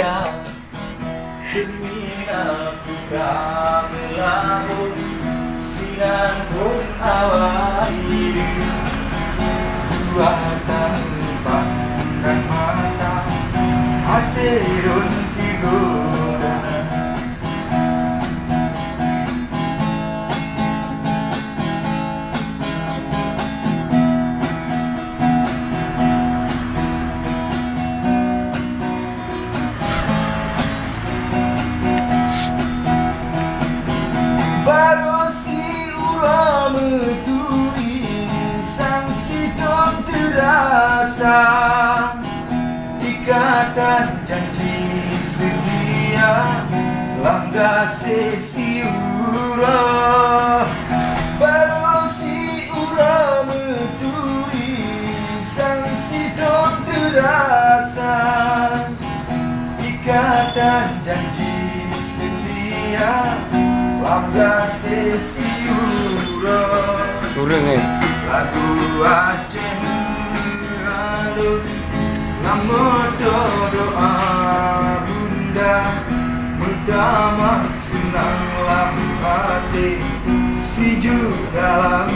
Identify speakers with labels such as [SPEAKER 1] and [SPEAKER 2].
[SPEAKER 1] dia demi aku kamu sinan pun awali dua tanpa dan mata hati run tigoda baru si ura meturi sang sidon terasa ikatan janji sedia langgar sesi ura baru si ura meturi sang sidon terasa ikatan janji sedia langgar sesi ura
[SPEAKER 2] Turun ni.
[SPEAKER 1] lagu Aceh lalu lama doa bunda berdamai senanglah hati siju dalam